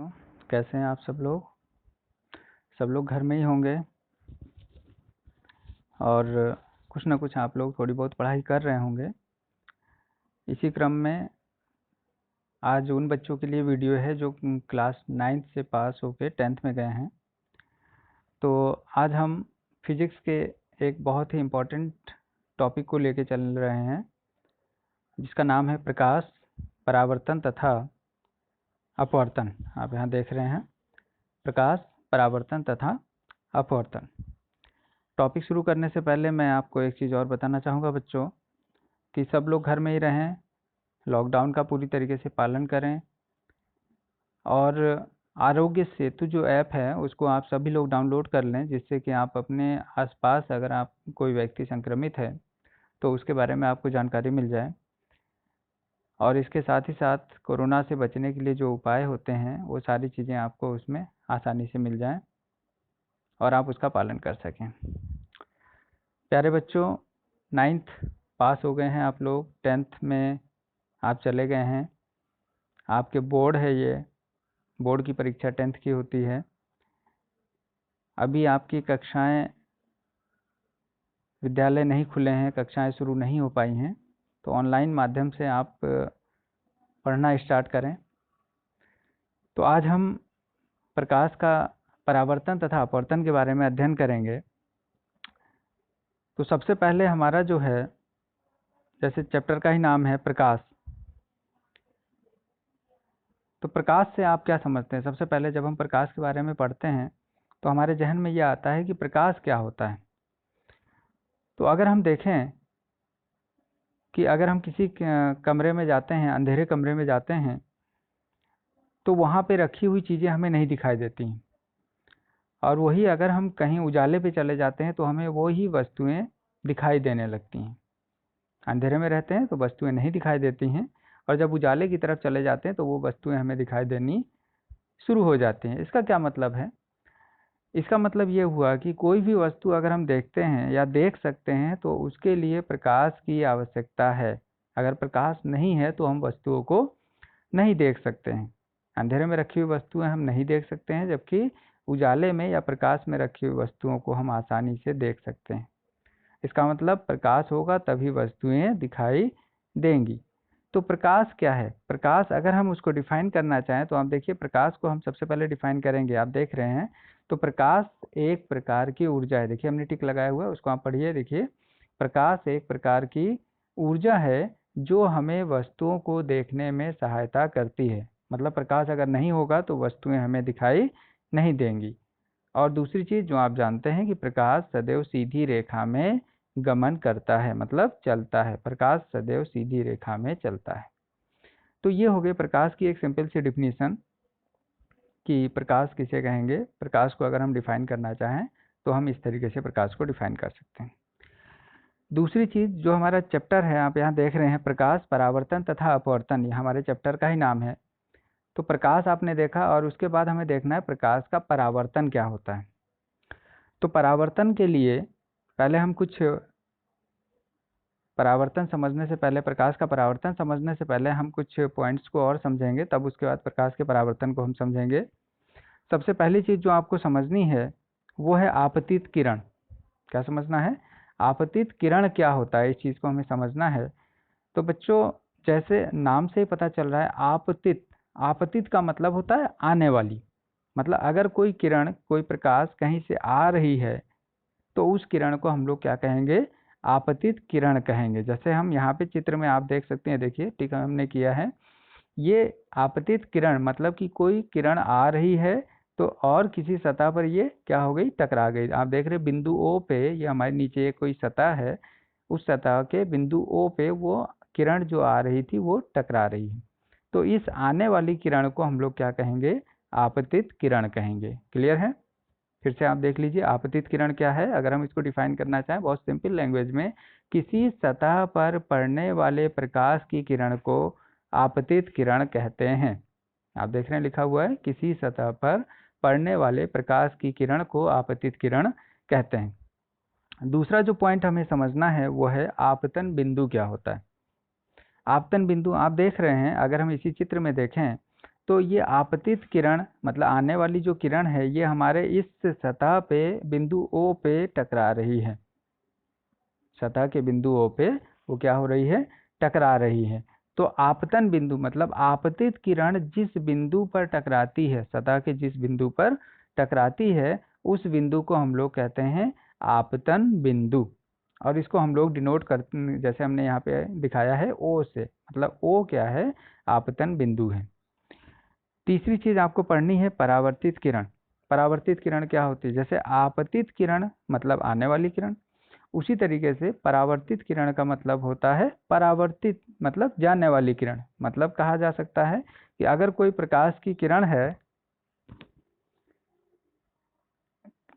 बच्चों, कैसे हैं आप सब लोग घर में ही होंगे और कुछ ना कुछ आप लोग थोड़ी बहुत पढ़ाई कर रहे होंगे। इसी क्रम में आज उन बच्चों के लिए वीडियो है जो क्लास 9th से पास होके 10th में गए हैं। तो आज हम फिजिक्स के एक बहुत ही इम्पोर्टेंट टॉपिक को लेके चल रहे हैं, जिसका नाम है प्रकाश, परावर्तन तथा अपवर्तन। आप यहाँ देख रहे हैं, प्रकाश, परावर्तन तथा अपवर्तन। टॉपिक शुरू करने से पहले मैं आपको एक चीज़ और बताना चाहूँगा बच्चों, कि सब लोग घर में ही रहें, लॉकडाउन का पूरी तरीके से पालन करें और आरोग्य सेतु जो ऐप है उसको आप सभी लोग डाउनलोड कर लें, जिससे कि आप अपने आसपास अगर आप कोई व्यक्ति संक्रमित है तो उसके बारे में आपको जानकारी मिल जाए। और इसके साथ ही साथ कोरोना से बचने के लिए जो उपाय होते हैं वो सारी चीज़ें आपको उसमें आसानी से मिल जाएं और आप उसका पालन कर सकें। प्यारे बच्चों, 9th पास हो गए हैं आप लोग, 10th में आप चले गए हैं। आपके बोर्ड है, ये बोर्ड की परीक्षा 10th की होती है। अभी आपकी कक्षाएं, विद्यालय नहीं खुले हैं, कक्षाएं शुरू नहीं हो पाई हैं, तो ऑनलाइन माध्यम से आप पढ़ना स्टार्ट करें। तो आज हम प्रकाश का परावर्तन तथा अपवर्तन के बारे में अध्ययन करेंगे। तो सबसे पहले हमारा जो है, जैसे चैप्टर का ही नाम है प्रकाश, तो प्रकाश से आप क्या समझते हैं? सबसे पहले जब हम प्रकाश के बारे में पढ़ते हैं तो हमारे जहन में यह आता है कि प्रकाश क्या होता है। तो अगर हम देखें कि अगर हम किसी कमरे में जाते हैं, अंधेरे कमरे में जाते हैं, तो वहाँ पे रखी हुई चीज़ें हमें नहीं दिखाई देती हैं, और वही अगर हम कहीं उजाले पे चले जाते हैं तो हमें वो ही वस्तुएं दिखाई देने लगती हैं। अंधेरे में रहते हैं तो वस्तुएं नहीं दिखाई देती हैं, और जब उजाले की तरफ चले जाते हैं तो वो वस्तुएं हमें दिखाई देनी शुरू हो जाती हैं। इसका क्या मतलब है? इसका मतलब ये हुआ कि कोई भी वस्तु अगर हम देखते हैं या देख सकते हैं तो उसके लिए प्रकाश की आवश्यकता है। अगर प्रकाश नहीं है तो हम वस्तुओं को नहीं देख सकते हैं। अंधेरे में रखी हुई वस्तुएं हम नहीं देख सकते हैं, जबकि उजाले में या प्रकाश में रखी हुई वस्तुओं को हम आसानी से देख सकते हैं। इसका मतलब प्रकाश होगा तभी वस्तुएं दिखाई देंगी। तो प्रकाश क्या है? प्रकाश अगर हम उसको डिफाइन करना चाहें तो आप देखिए, प्रकाश को हम सबसे पहले डिफाइन करेंगे। आप देख रहे हैं, तो प्रकाश एक प्रकार की ऊर्जा है। देखिए हमने टिक लगाया हुआ है, उसको आप पढ़िए। देखिए, प्रकाश एक प्रकार की ऊर्जा है जो हमें वस्तुओं को देखने में सहायता करती है। मतलब प्रकाश अगर नहीं होगा तो वस्तुएं हमें दिखाई नहीं देंगी। और दूसरी चीज़ जो आप जानते हैं कि प्रकाश सदैव सीधी रेखा में गमन करता है, मतलब चलता है। प्रकाश सदैव सीधी रेखा में चलता है। तो ये हो गई प्रकाश की एक सिंपल सी डिफिनीशन कि प्रकाश किसे कहेंगे। प्रकाश को अगर हम डिफाइन करना चाहें तो हम इस तरीके से प्रकाश को डिफाइन कर सकते हैं। दूसरी चीज़ जो हमारा चैप्टर है, आप यहाँ देख रहे हैं, प्रकाश, परावर्तन तथा अपवर्तन, ये हमारे चैप्टर का ही नाम है। तो प्रकाश आपने देखा, और उसके बाद हमें देखना है प्रकाश का परावर्तन क्या होता है। तो परावर्तन के लिए पहले हम कुछ परावर्तन समझने से पहले, प्रकाश का परावर्तन समझने से पहले हम कुछ पॉइंट्स को और समझेंगे, तब उसके बाद प्रकाश के परावर्तन को हम समझेंगे। सबसे पहली चीज़ जो आपको समझनी है वो है आपतित किरण। क्या समझना है? आपतित किरण क्या होता है, इस चीज़ को हमें समझना है। तो बच्चों, जैसे नाम से ही पता चल रहा है, आपतित, आपतित का मतलब होता है आने वाली। मतलब अगर कोई किरण, कोई प्रकाश कहीं से आ रही है तो उस किरण को हम लोग क्या कहेंगे? आपतित किरण कहेंगे। जैसे हम यहाँ पे चित्र में आप देख सकते हैं, देखिए टिक हमने किया है। ये आपतित किरण मतलब कि कोई किरण आ रही है तो और किसी सतह पर ये क्या हो गई? टकरा गई। आप देख रहे हैं बिंदु ओ पे, ये हमारे नीचे कोई सतह है, उस सतह के बिंदु ओ पे वो किरण जो आ रही थी वो टकरा रही है। तो इस आने वाली किरण को हम लोग क्या कहेंगे? आपतित किरण कहेंगे। क्लियर है? फिर से आप देख लीजिए, आपतित किरण क्या है। अगर हम इसको डिफाइन करना चाहें बहुत सिंपल लैंग्वेज में, किसी सतह पर पड़ने वाले प्रकाश की किरण को आपतित किरण कहते हैं। आप देख रहे हैं लिखा हुआ है, किसी सतह पर पड़ने वाले प्रकाश की किरण को आपतित किरण कहते हैं। दूसरा जो पॉइंट हमें समझना है वो है आपतन बिंदु क्या होता है। आपतन बिंदु आप देख रहे हैं, अगर हम इसी चित्र में देखें तो ये आपतित किरण मतलब आने वाली जो किरण है ये हमारे इस सतह पे बिंदु O पे टकरा रही है। सतह के बिंदु O पे वो क्या हो रही है, टकरा रही है। तो आपतन बिंदु मतलब आपतित किरण जिस बिंदु पर टकराती है, सतह के जिस बिंदु पर टकराती है, उस बिंदु को हम लोग कहते हैं आपतन बिंदु। और इसको हम लोग डिनोट करते, जैसे हमने यहाँ पे दिखाया है O से, मतलब O क्या है, आपतन बिंदु है। तीसरी चीज आपको पढ़नी है परावर्तित किरण। परावर्तित किरण क्या होती है, जैसे आपतित किरण मतलब आने वाली किरण, उसी तरीके से परावर्तित किरण का मतलब होता है परावर्तित मतलब जाने वाली किरण। मतलब कहा जा सकता है कि अगर कोई प्रकाश की किरण है,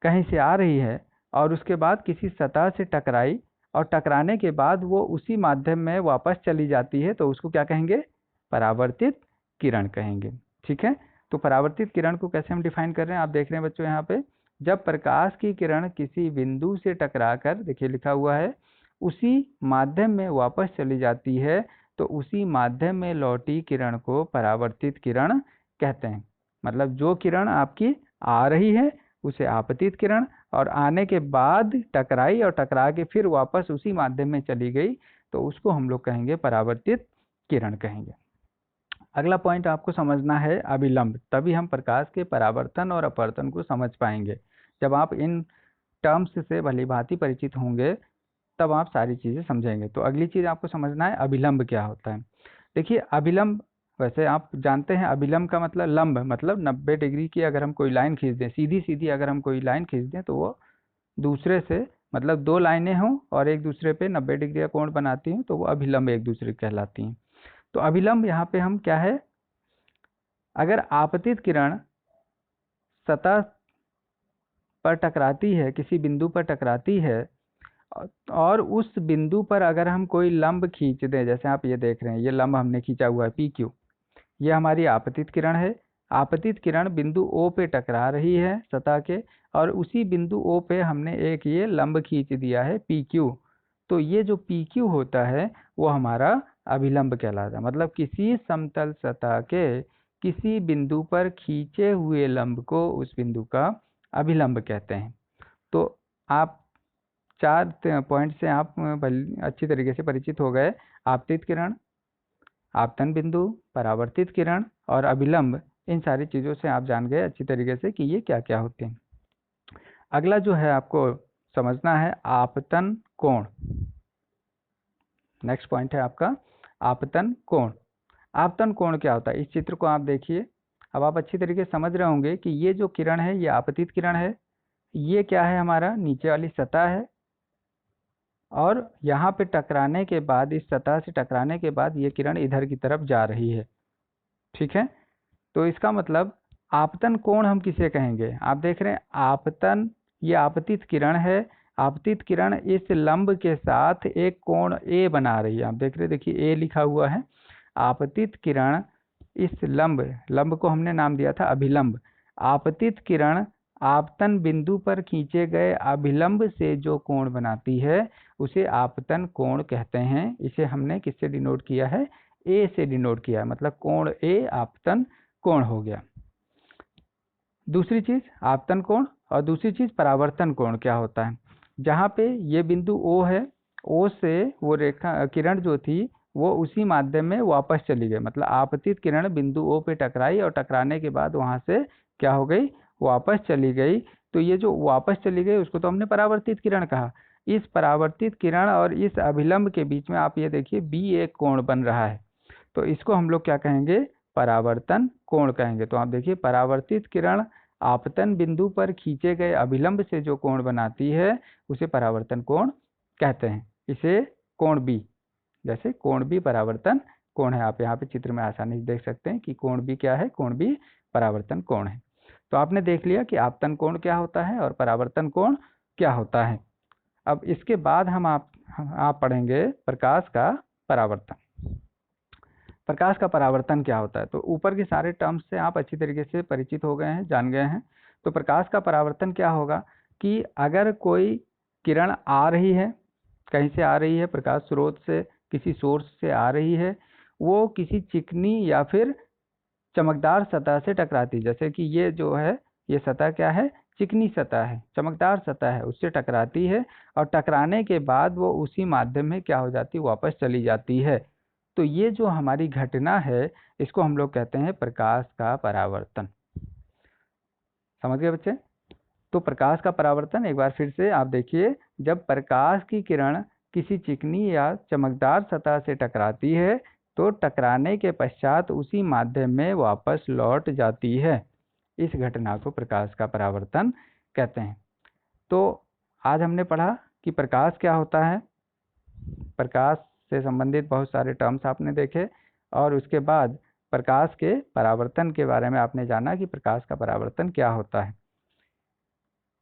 कहीं से आ रही है और उसके बाद किसी सतह से टकराई और टकराने के बाद वो उसी माध्यम में वापस चली जाती है, तो उसको क्या कहेंगे, परावर्तित किरण कहेंगे। ठीक है, तो परावर्तित किरण को कैसे हम डिफाइन कर रहे हैं, आप देख रहे हैं बच्चों यहाँ पे, जब प्रकाश की किरण किसी बिंदु से टकराकर, देखिए लिखा हुआ है, उसी माध्यम में वापस चली जाती है, तो उसी माध्यम में लौटी किरण को परावर्तित किरण कहते हैं। मतलब जो किरण आपकी आ रही है उसे आपतित किरण, और आने के बाद टकराई और टकरा के फिर वापस उसी माध्यम में चली गई, तो उसको हम लोग कहेंगे परावर्तित किरण कहेंगे। अगला पॉइंट आपको समझना है अभिलंब, तभी हम प्रकाश के परावर्तन और अपवर्तन को समझ पाएंगे। जब आप इन टर्म्स से भली भांति परिचित होंगे तब आप सारी चीज़ें समझेंगे। तो अगली चीज़ आपको समझना है अभिलंब क्या होता है। देखिए अभिलंब, वैसे आप जानते हैं अभिलंब का मतलब लंब, मतलब 90 डिग्री की अगर हम कोई लाइन खींच दें, सीधी सीधी अगर हम कोई लाइन खींच दें, तो वो दूसरे से, मतलब दो लाइनें हों और एक दूसरे पे 90 डिग्री का कोण बनाती हैं, तो वो अभिलंब एक दूसरे कहलाती हैं। तो अभिलंब यहाँ पे हम क्या है, अगर आपतित किरण सतह पर टकराती है, किसी बिंदु पर टकराती है, और उस बिंदु पर अगर हम कोई लंब खींच दें, जैसे आप ये देख रहे हैं, ये लंब हमने खींचा हुआ है PQ, ये हमारी आपतित किरण है। आपतित किरण बिंदु O पे टकरा रही है सतह के, और उसी बिंदु O पे हमने एक ये लंब खींच दिया है PQ। तो ये जो PQ होता है वो हमारा अभिलंब कहलाता है। मतलब किसी समतल सतह के किसी बिंदु पर खींचे हुए लंब को उस बिंदु का अभिलंब कहते हैं। तो आप 4 पॉइंट से आप अच्छी तरीके से परिचित हो गए। आपतित किरण, आपतन बिंदु, परावर्तित किरण और अभिलंब, इन सारी चीज़ों से आप जान गए अच्छी तरीके से कि ये क्या क्या होते हैं। अगला जो है आपको समझना है आपतन कोण। नेक्स्ट पॉइंट है आपका आपतन कोण। आपतन कोण क्या होता है, इस चित्र को आप देखिए। अब आप अच्छी तरीके से समझ रहे होंगे कि ये जो किरण है ये आपतित किरण है, ये क्या है, हमारा नीचे वाली सतह है, और यहाँ पे टकराने के बाद, इस सतह से टकराने के बाद ये किरण इधर की तरफ जा रही है। ठीक है, तो इसका मतलब आपतन कोण हम किसे कहेंगे, आप देख रहे हैं आपतन, ये आपतित किरण है। आपतित किरण इस लंब के साथ एक कोण A बना रही है, आप देख रहे हैं, देखिए A लिखा हुआ है। आपतित किरण इस लंब को हमने नाम दिया था अभिलंब। आपतित किरण आपतन बिंदु पर खींचे गए अभिलंब से जो कोण बनाती है उसे आपतन कोण कहते हैं। इसे हमने किससे डिनोट किया है, A से डिनोट किया है, मतलब कोण A आपतन कोण हो गया। दूसरी चीज आपतन कोण, और दूसरी चीज परावर्तन कोण क्या होता है। जहाँ पे ये बिंदु O है, O से वो रेखा किरण जो थी वो उसी माध्यम में वापस चली गई, मतलब आपतित किरण बिंदु O पे टकराई और टकराने के बाद वहां से क्या हो गई, वापस चली गई। तो ये जो वापस चली गई उसको तो हमने परावर्तित किरण कहा। इस परावर्तित किरण और इस अभिलंब के बीच में आप ये देखिए B एक कोण बन रहा है, तो इसको हम लोग क्या कहेंगे, परावर्तन कोण कहेंगे। तो आप देखिए परावर्तित किरण आपतन बिंदु पर खींचे गए अभिलंब से जो कोण बनाती है उसे परावर्तन कोण कहते हैं। इसे कोण B, जैसे कोण B परावर्तन कोण है। आप यहाँ पे चित्र में आसानी से देख सकते हैं कि कोण B क्या है, कोण B परावर्तन कोण है। तो आपने देख लिया कि आपतन कोण क्या होता है और परावर्तन कोण क्या होता है। अब इसके बाद आप पढ़ेंगे प्रकाश का परावर्तन। प्रकाश का परावर्तन क्या होता है, तो ऊपर के सारे टर्म्स से आप अच्छी तरीके से परिचित हो गए हैं, जान गए हैं। तो प्रकाश का परावर्तन क्या होगा कि अगर कोई किरण आ रही है, कहीं से आ रही है, प्रकाश स्रोत से, किसी सोर्स से आ रही है, वो किसी चिकनी या फिर चमकदार सतह से टकराती, जैसे कि ये जो है ये सतह क्या है, चिकनी सतह है, चमकदार सतह है, उससे टकराती है और टकराने के बाद वो उसी माध्यम में क्या हो जाती है, वापस चली जाती है। तो ये जो हमारी घटना है इसको हम लोग कहते हैं प्रकाश का परावर्तन। समझ गए बच्चे? तो प्रकाश का परावर्तन एक बार फिर से आप देखिए, जब प्रकाश की किरण किसी चिकनी या चमकदार सतह से टकराती है तो टकराने के पश्चात उसी माध्यम में वापस लौट जाती है। इस घटना को प्रकाश का परावर्तन कहते हैं। तो आज हमने पढ़ा कि प्रकाश क्या होता है, प्रकाश से संबंधित बहुत सारे टर्म्स आपने देखे और उसके बाद प्रकाश के परावर्तन के बारे में आपने जाना कि प्रकाश का परावर्तन क्या होता है।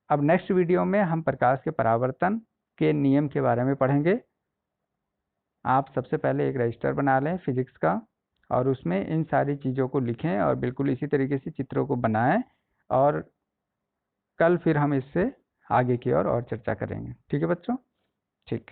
अब नेक्स्ट वीडियो में हम प्रकाश के परावर्तन के नियम के बारे में पढ़ेंगे। आप सबसे पहले एक रजिस्टर बना लें फिजिक्स का और उसमें इन सारी चीज़ों को लिखें और बिल्कुल इसी तरीके से चित्रों को बनाएं और कल फिर हम इससे आगे की और चर्चा करेंगे। ठीक है बच्चों? ठीक।